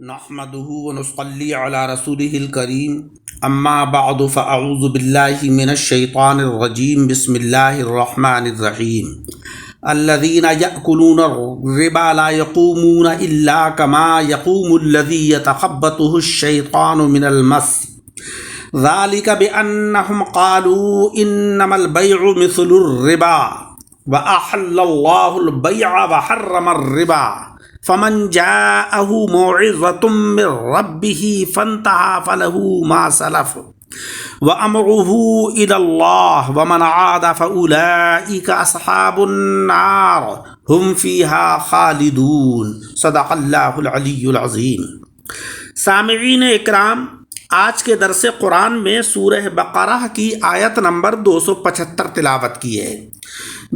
نحمده ونصلي على رسوله الكريم اما بعد فاعوذ بالله من الشيطان الرجيم بسم الله الرحمن الرحيم الذين يأكلون الربا لا يقومون إلا كما يقوم الذي يتخبطه الشيطان من المس ذلك بأنهم قالوا إنما البيع مثل الربا وأحل الله البيع وحرم الربا فمن جاءه موعظة من ربه فانتهى فله ما سلف وأمره إلى الله ومن عاد فأولئك أصحاب النار هم فيها خالدون صدق اللہ العلی العظیم۔ سامعین اکرام، آج کے درس قرآن میں سورہ بقرہ کی آیت نمبر 275 تلاوت کی ہے،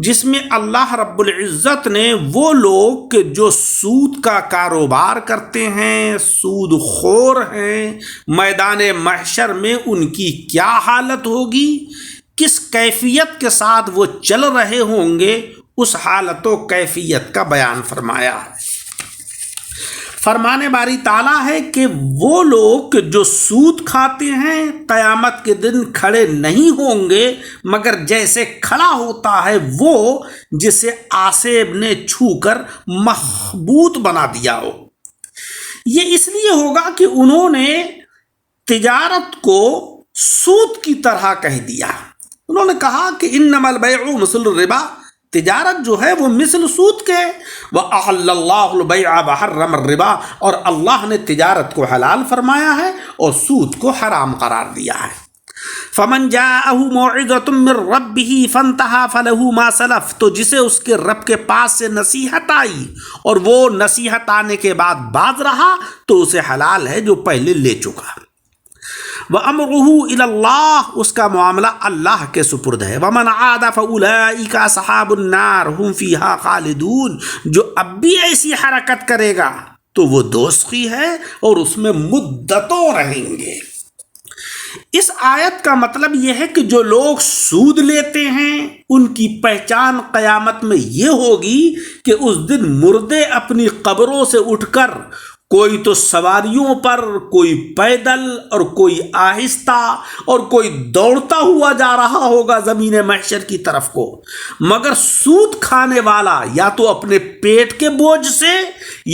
جس میں اللہ رب العزت نے وہ لوگ جو سود کا کاروبار کرتے ہیں، سود خور ہیں، میدان محشر میں ان کی کیا حالت ہوگی، کس کیفیت کے ساتھ وہ چل رہے ہوں گے، اس حالت و کیفیت کا بیان فرمایا ہے۔ فرمانے باری تعالیٰ ہے کہ وہ لوگ جو سود کھاتے ہیں قیامت کے دن کھڑے نہیں ہوں گے مگر جیسے کھڑا ہوتا ہے وہ جسے آسیب نے چھو کر مخبوط بنا دیا ہو۔ یہ اس لیے ہوگا کہ انہوں نے تجارت کو سود کی طرح کہہ دیا۔ انہوں نے کہا کہ انما البیع مثل الربا، تجارت جو ہے وہ مثل سود کے، وَأَحَلَّ اللَّهُ الْبَيْعَ وَحَرَّمَ الرِّبَا، اور اللہ نے تجارت کو حلال فرمایا ہے اور سود کو حرام قرار دیا ہے۔ فَمَنْ جَاءَهُ مَوْعِظَةٌ مِّن رَّبِّهِ فَانْتَهَىٰ فَلَهُ مَا سَلَفَ، تو جسے اس کے رب کے پاس سے نصیحت آئی اور وہ نصیحت آنے کے بعد باز رہا تو اسے حلال ہے جو پہلے لے چکا۔ وَأَمْرُهُ إِلَى اللَّهِ، اس کا معاملہ اللہ کے سپرد ہے۔ وَمَنْ عَادَ فَأُولَئِكَ أَصْحَابُ النَّارِ هُمْ فِيهَا خَالِدُونَ، جو اب بھی ایسی حرکت کرے گا تو وہ دوزخی ہے اور اس میں مدتوں رہیں گے۔ اس آیت کا مطلب یہ ہے کہ جو لوگ سود لیتے ہیں ان کی پہچان قیامت میں یہ ہوگی کہ اس دن مردے اپنی قبروں سے اٹھ کر کوئی تو سواریوں پر، کوئی پیدل اور کوئی آہستہ اور کوئی دوڑتا ہوا جا رہا ہوگا زمین محشر کی طرف کو، مگر سود کھانے والا یا تو اپنے پیٹ کے بوجھ سے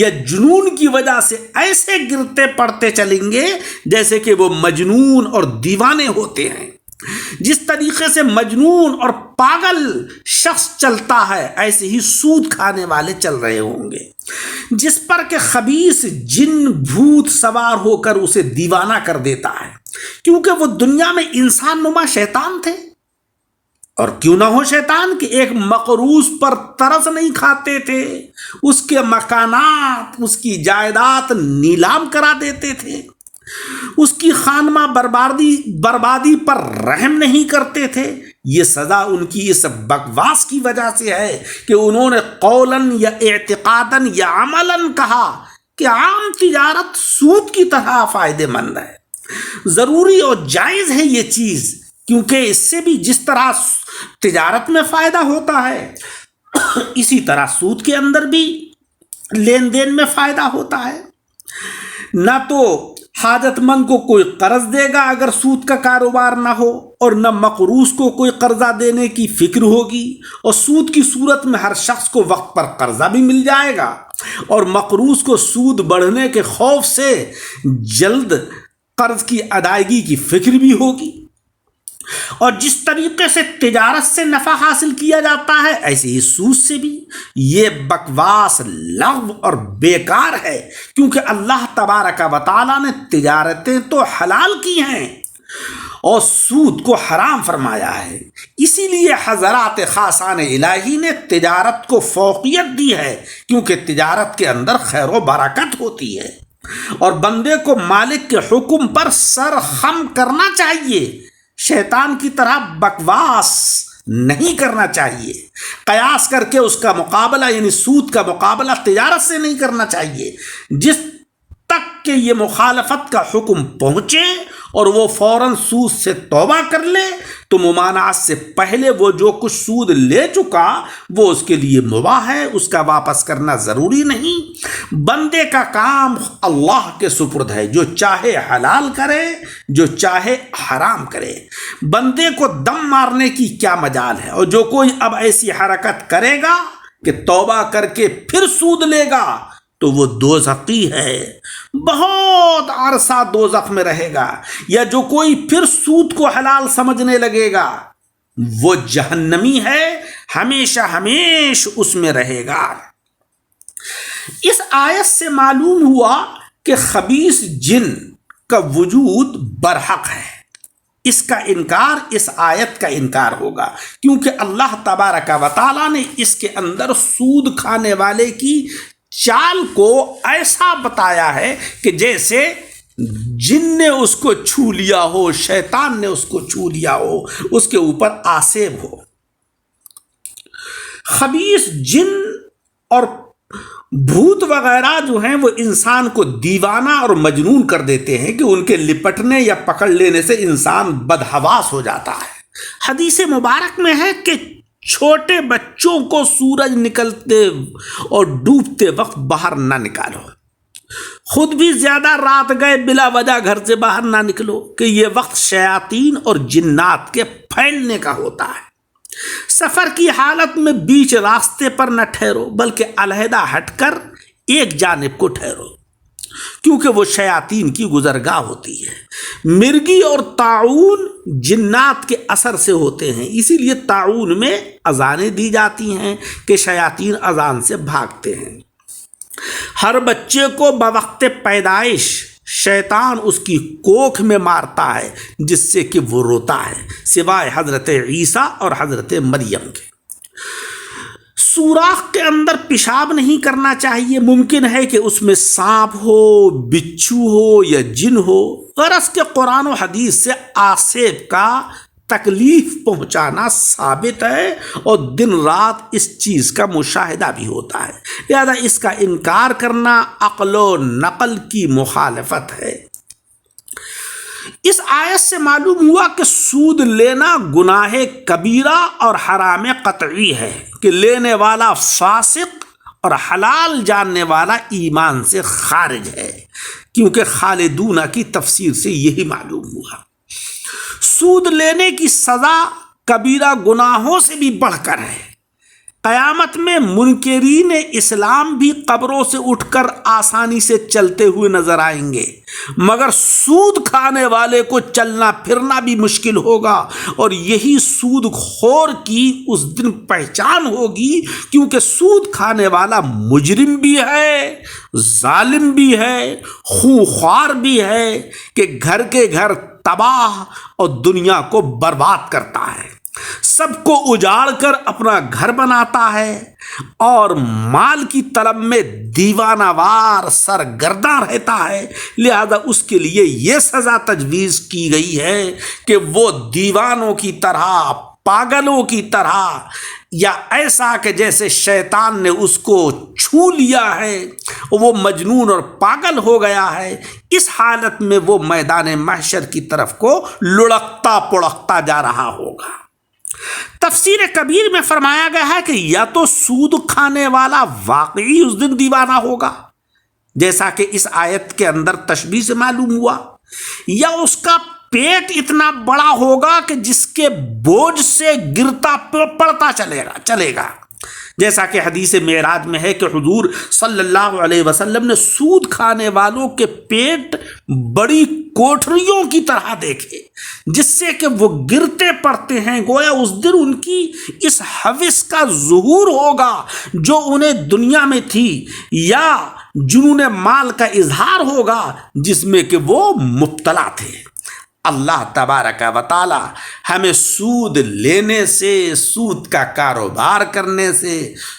یا جنون کی وجہ سے ایسے گرتے پڑتے چلیں گے جیسے کہ وہ مجنون اور دیوانے ہوتے ہیں۔ جس طریقے سے مجنون اور پاگل شخص چلتا ہے ایسے ہی سود کھانے والے چل رہے ہوں گے، جس پر کہ خبیث جن بھوت سوار ہو کر اسے دیوانہ کر دیتا ہے، کیونکہ وہ دنیا میں انسان نما شیطان تھے۔ اور کیوں نہ ہو شیطان کہ ایک مقروض پر ترس نہیں کھاتے تھے، اس کے مکانات، اس کی جائیداد نیلام کرا دیتے تھے، اس کی خانمہ بربادی پر رحم نہیں کرتے تھے۔ یہ سزا ان کی اس بکواس کی وجہ سے ہے کہ انہوں نے قولاً یا اعتقاداً یا عملاً کہا کہ عام تجارت سود کی طرح فائدہ مند ہے، ضروری اور جائز ہے یہ چیز، کیونکہ اس سے بھی جس طرح تجارت میں فائدہ ہوتا ہے اسی طرح سود کے اندر بھی لین دین میں فائدہ ہوتا ہے۔ نہ تو حاجت مند کو کوئی قرض دے گا اگر سود کا کاروبار نہ ہو، اور نہ مقروض کو کوئی قرضہ دینے کی فکر ہوگی، اور سود کی صورت میں ہر شخص کو وقت پر قرضہ بھی مل جائے گا، اور مقروض کو سود بڑھنے کے خوف سے جلد قرض کی ادائیگی کی فکر بھی ہوگی۔ اور جس طریقے سے تجارت سے نفع حاصل کیا جاتا ہے ایسے ہی سود سے بھی۔ یہ بکواس لغو اور بیکار ہے، کیونکہ اللہ تبارک و تعالیٰ نے تجارتیں تو حلال کی ہیں اور سود کو حرام فرمایا ہے۔ اسی لیے حضرات خاصان الہی نے تجارت کو فوقیت دی ہے، کیونکہ تجارت کے اندر خیر و برکت ہوتی ہے، اور بندے کو مالک کے حکم پر سر خم کرنا چاہیے، شیطان کی طرح بکواس نہیں کرنا چاہیے۔ قیاس کر کے اس کا مقابلہ یعنی سود کا مقابلہ تجارت سے نہیں کرنا چاہیے۔ جس تک کہ یہ مخالفت کا حکم پہنچے اور وہ فوراً سود سے توبہ کر لے تو ممانعت سے پہلے وہ جو کچھ سود لے چکا وہ اس کے لیے مباح ہے، اس کا واپس کرنا ضروری نہیں۔ بندے کا کام اللہ کے سپرد ہے، جو چاہے حلال کرے، جو چاہے حرام کرے۔ بندے کو دم مارنے کی کیا مجال ہے، اور جو کوئی اب ایسی حرکت کرے گا کہ توبہ کر کے پھر سود لے گا تو وہ دوزخی ہے، بہت عرصہ دوزخ میں رہے گا۔ یا جو کوئی پھر سود کو حلال سمجھنے لگے گا وہ جہنمی ہے، ہمیشہ ہمیش اس میں رہے گا۔ اس آیت سے معلوم ہوا کہ خبیث جن کا وجود برحق ہے، اس کا انکار اس آیت کا انکار ہوگا، کیونکہ اللہ تبارک و تعالیٰ نے اس کے اندر سود کھانے والے کی چال کو ایسا بتایا ہے کہ جیسے جن نے اس کو چھو لیا ہو، شیطان نے اس کو چھو لیا ہو، اس کے اوپر آسیب ہو۔ خبیث جن اور بھوت وغیرہ جو ہیں وہ انسان کو دیوانہ اور مجنون کر دیتے ہیں کہ ان کے لپٹنے یا پکڑ لینے سے انسان بدحواس ہو جاتا ہے۔ حدیث مبارک میں ہے کہ چھوٹے بچوں کو سورج نکلتے اور ڈوبتے وقت باہر نہ نکالو، خود بھی زیادہ رات گئے بلا وجہ گھر سے باہر نہ نکلو، کہ یہ وقت شیاطین اور جنات کے پھیلنے کا ہوتا ہے۔ سفر کی حالت میں بیچ راستے پر نہ ٹھہرو، بلکہ علیحدہ ہٹ کر ایک جانب کو ٹھہرو، کیونکہ وہ شیاطین کی گزرگاہ ہوتی ہے۔ مرگی اور طاعون جنات کے اثر سے ہوتے ہیں، اسی لیے طاعون میں اذانیں دی جاتی ہیں کہ شیاطین اذان سے بھاگتے ہیں۔ ہر بچے کو بوقت پیدائش شیطان اس کی کوکھ میں مارتا ہے جس سے کہ وہ روتا ہے، سوائے حضرت عیسیٰ اور حضرت مریم کے۔ سوراخ کے اندر پیشاب نہیں کرنا چاہیے، ممکن ہے کہ اس میں سانپ ہو، بچھو ہو یا جن ہو۔ غرض کہ قرآن و حدیث سے آسیب کا تکلیف پہنچانا ثابت ہے، اور دن رات اس چیز کا مشاہدہ بھی ہوتا ہے، لہذا اس کا انکار کرنا عقل و نقل کی مخالفت ہے۔ اس آیت سے معلوم ہوا کہ سود لینا گناہ کبیرہ اور حرام قطعی ہے، کہ لینے والا فاسق اور حلال جاننے والا ایمان سے خارج ہے، کیونکہ خالدون کی تفسیر سے یہی معلوم ہوا۔ سود لینے کی سزا کبیرہ گناہوں سے بھی بڑھ کر ہے۔ قیامت میں منکرین اسلام بھی قبروں سے اٹھ کر آسانی سے چلتے ہوئے نظر آئیں گے، مگر سود کھانے والے کو چلنا پھرنا بھی مشکل ہوگا، اور یہی سود خور کی اس دن پہچان ہوگی، کیونکہ سود کھانے والا مجرم بھی ہے، ظالم بھی ہے، خونخوار بھی ہے، کہ گھر کے گھر تباہ اور دنیا کو برباد کرتا ہے، سب کو اجاڑ کر اپنا گھر بناتا ہے، اور مال کی طلب میں دیوانہ وار سرگرداں رہتا ہے۔ لہذا اس کے لیے یہ سزا تجویز کی گئی ہے کہ وہ دیوانوں کی طرح، پاگلوں کی طرح، یا ایسا کہ جیسے شیطان نے اس کو چھو لیا ہے، وہ مجنون اور پاگل ہو گیا ہے، اس حالت میں وہ میدان محشر کی طرف کو لڑکتا پڑکتا جا رہا ہوگا۔ تفسیر کبیر میں فرمایا گیا ہے کہ یا تو سود کھانے والا واقعی اس دن دیوانہ ہوگا، جیسا کہ اس آیت کے اندر تشبیہ سے معلوم ہوا، یا اس کا پیٹ اتنا بڑا ہوگا کہ جس کے بوجھ سے گرتا پڑتا چلے گا، جیسا کہ حدیث معراج میں ہے کہ حضور صلی اللہ علیہ وسلم نے سود کھانے والوں کے پیٹ بڑی کوٹھریوں کی طرح دیکھے، جس سے کہ وہ گرتے پڑتے ہیں، گویا اس دن ان کی اس حوث کا ظہور ہوگا جو انہیں دنیا میں تھی، یا جنون مال کا اظہار ہوگا جس میں کہ وہ مبتلا تھے۔ اللہ تبارک و تعالی ہمیں سود لینے سے، سود کا کاروبار کرنے سے،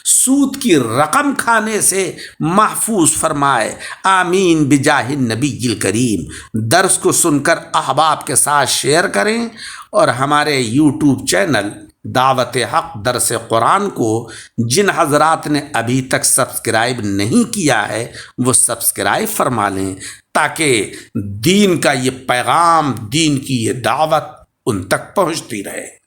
سود کی رقم کھانے سے محفوظ فرمائے، آمین بجاہ النبی الکریم۔ درس کو سن کر احباب کے ساتھ شیئر کریں، اور ہمارے یوٹیوب چینل دعوت حق درس قرآن کو جن حضرات نے ابھی تک سبسکرائب نہیں کیا ہے وہ سبسکرائب فرما لیں، تاکہ دین کا یہ پیغام، دین کی یہ دعوت ان تک پہنچتی رہے۔